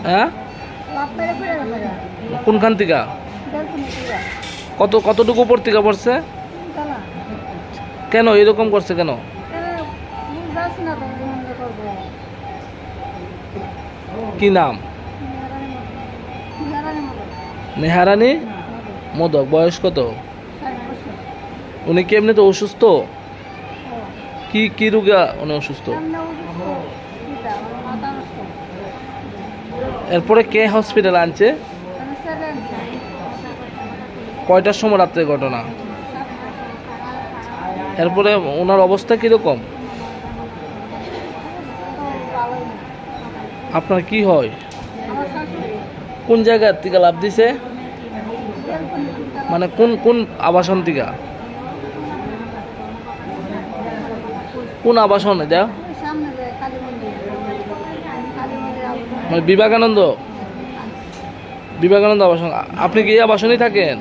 হ্যাঁ, কোনখান থেকে? কতটুকু উপর থেকে পড়ছে? কেন এরকম করছে কেন? কি নাম? নেহারানী মোদক। বয়স কত? উনি কি এমনি তো অসুস্থ? কি রোগে উনি অসুস্থ? এরপরে কে হসপিটাল আনছে? কয়টার সময় রাত্রে ঘটনা? এরপরে ওনার অবস্থা কিরকম? আপনার কি হয়? কোন জায়গার থেকে লাভ দিছে? মানে কোন আবাসন থেকে? কোন আবাসন এটা? মানে বিবেকানন্দ আবাসন। আপনি কি এই আবাসনেই থাকেন?